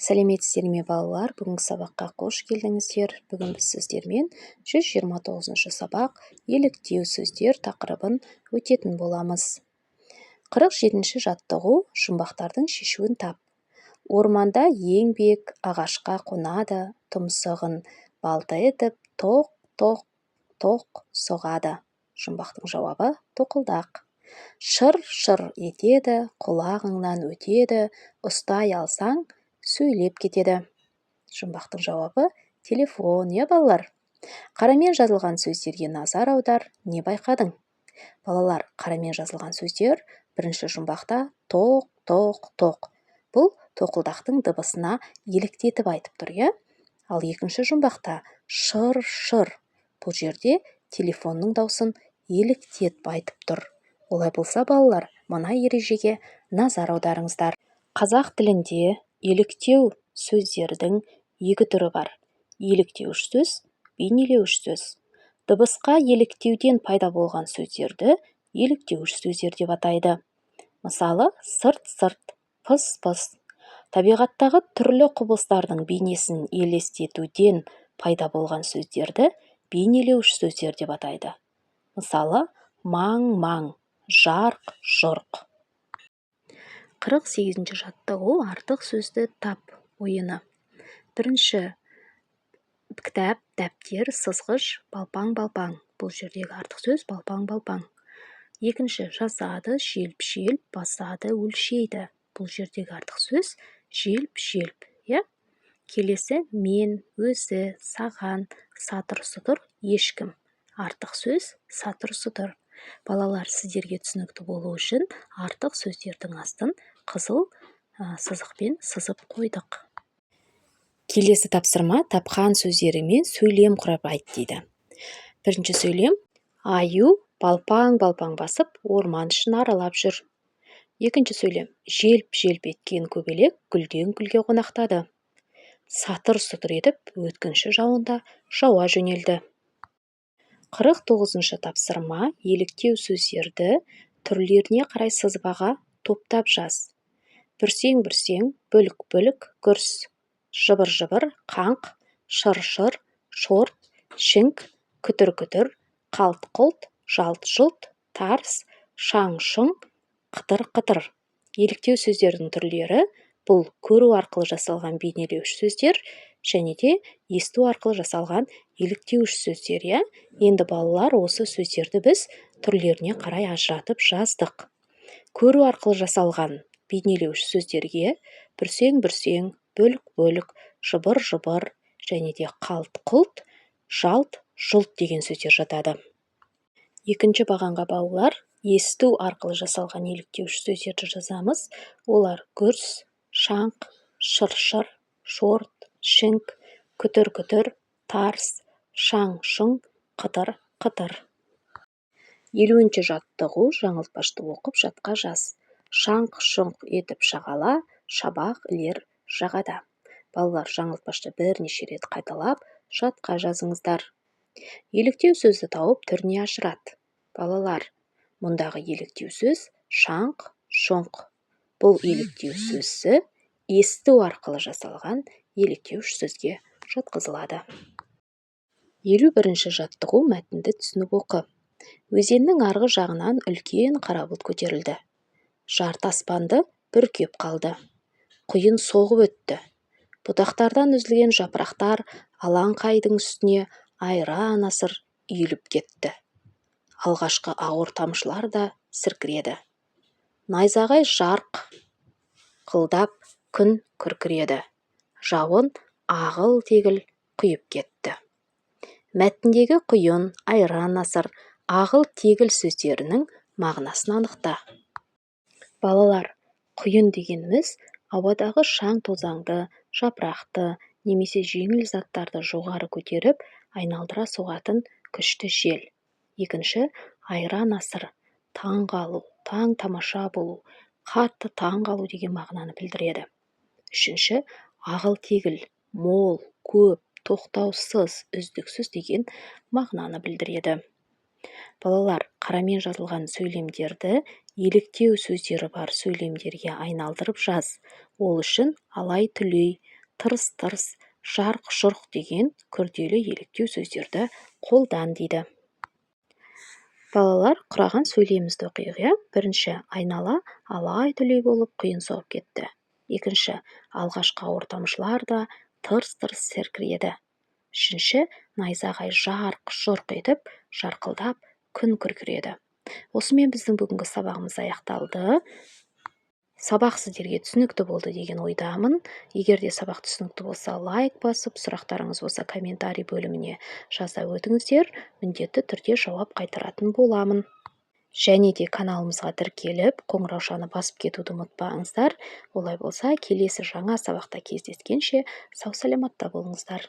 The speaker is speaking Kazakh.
Сәлеметсіздер ме балалар? Бүгінгі сабаққа қош келдіңіздер. Бүгін біз сіздермен 129 сабақ еліктеу сөздер тақырыбын өтетін боламыз. 47-ші жаттығу жұмбақтардың шешуін тап. Орманда еңбек ағашқа қонады, тұмсығын балта етіп тоқ соғады. Жұмбақтың жауабы тоқылдақ. Шыр-шыр етеді, құлағыңнан өтеді, ұстай алсаң, сөйлеп кетеді. Жұмбақтың жауабы телефон, балалар. Қарамен жазылған сөздерге назар аудар, не байқадың? Балалар, қарамен жазылған сөздер бірінші жұмбақта тоқ. Бұл тоқылдақтың дыбысына еліктетіп айтып тұр, Ал екінші жұмбақта шыр-шыр. Бұл жерде телефонның даусын еліктетіп айтып тұр. Олай болса, балалар, мына ережеге назар аударыңыздар. Қазақ тілінде еліктеу сөздердің екі түрі бар. Еліктеуіш сөз, бейнелеуіш сөз. Дыбысқа еліктеуден пайда болған сөздерді еліктеуіш сөздер деп атайды. Мысалы, сырт-сырт, пыс-пыс. Табиғаттағы түрлі құбылыстардың бейнесін елестетуден пайда болған сөздерді бейнелеуіш сөздер деп атайды. Мысалы, маң-маң, жарқ-жұрқ. 48-ші жаттығу артық сөзді тап ойыны. Бірінші кітап, дәптер, сызғыш, балпаң-балпаң. Бұл жердегі артық сөз балпаң-балпаң. Екінші жазады, желп-желп, басады, өлшейді. Бұл жердегі артық сөз желп-желп. Келесі мен, өзі, саған, сатыр-сұтыр, ешкім. Артық сөз сатыр-сұтыр. Балалар, сіздерге түсінікті болу үшін артық сөздердің астын қызыл сызықпен сызып қойдық. Келесі тапсырма тапқан сөздерімен сөйлем құрап айт дейді. Бірінші сөйлем: аю балпаң-балпаң басып орман ішін аралап жүр. Екінші сөйлем: желп-желп еткен көбелек гүлден-гүлге қонақтады. Сатыр-сұтыр етіп өткінші жауында жауа жөнелді. 49-шы тапсырма еліктеу сөздерді түрлеріне қарай сызбаға топтап жаз. Бүрсең-бүрсең, бүлік-бүлік, гүрс. Жыбыр-жыбыр, қаңқ, шыр-шыр, шорт, шіңк, күтір-күтір, қалт-құлт, жалт-жұлт, тарс, шаң-шұң, қытыр-қытыр. Еліктеу сөздердің түрлері бұл көру арқылы жасалған бейнелеуіш сөздер және де есту арқылы жасалған еліктеуіш сөздер. Енді балалар, осы сөздерді біз түрлеріне қарай ажыратып жаздық. Көру арқылы жасалған бейнелеуіш сөздерге бүрсең-бүрсең, бүлік-бүлік, жыбыр-жыбыр және де қалт-құлт, жалт-жұлт деген сөздер жатады. Екінші бағанға балалар, есту арқылы жасалған еліктеуіш сөздерді жазамыз. Олар гүрс, шаңқ, шыр-шыр, шорт, шіңк, күтір-күтір, тарс, шаң-шұң, қытыр-қытыр. 50-ші жаттығу жаңылтпашты оқып жатқа жаз. Шаңқ-шұңқ етіп шағала, шабақ ілер жағада. Балалар, жаңылтпашты бірнеше рет қайталап жатқа жазыңыздар. Еліктеу сөзді тауып түріне ажырат. Балалар, мұндағы еліктеу сөз шаңқ-шұңқ. Бұл еліктеу сөзі есту арқылы жасалған еліктеуіш сөзге жатқызылады. 51-ші жаттығу мәтінді түсініп оқы. Өзеннің арғы жағынан үлкен қара бұлт көтерілді. Жарты аспанды бүркеп қалды. Құйын соғып өтті. Бұтақтардан үзілген жапырақтар алаңқайдың үстіне айран-асыр үйіліп кетті. Алғашқы ауыр тамшылар да сіркіреді. Найзағай жарқ қылдап күн күркіреді. Жауын ағыл-тегіл құйып кетті. Мәтіндегі құйын, айран-асыр, ағыл-тегіл сөздерінің мағынасын анықта. Балалар, құйын дегеніміз ауадағы шаң-тозаңды, жапырақты немесе жеңіл заттарды жоғары көтеріп, айналдыра соғатын күшті жел. Екінші, айран-асыр, таң қалу, таң тамаша болу, қатты таң қалу деген мағынаны білдіреді. Үшінші, ағыл-тегіл, мол, көп, тоқтаусыз, үздіксіз деген мағынаны білдіреді. Балалар, қарамен жазылған сөйлемдерді еліктеу сөздері бар сөйлемдерге айналдырып жаз. Ол үшін алай-түлей, тырс-тырс, жарқ-жұрқ деген күрделі еліктеу сөздерді қолдан дейді. Балалар, құраған сөйлемімізді оқиық, иә? Бірінші, айнала алай-түлей болып құйын соғып кетті. Екінші, алғашқы ауыр тамшылар да тырс-тырс серкіреді. Үшінші, найзағай жарқ-жұрқ етіп, жарқылдап күн күркіреді. Осымен біздің бүгінгі сабағымыз аяқталды. Сабақ сіздерге түсінікті болды деген ойдамын. Егер де сабақ түсінікті болса, лайк басып, сұрақтарыңыз болса, комментарий бөліміне жаза өтіңіздер, міндетті түрде жауап қайтаратын боламын. Және де каналымызға тіркеліп, қоңыраушаны басып кетуді ұмытпаңыздар. Олай болса, келесі жаңа сабақта кездескенше сау саламатта болыңыздар.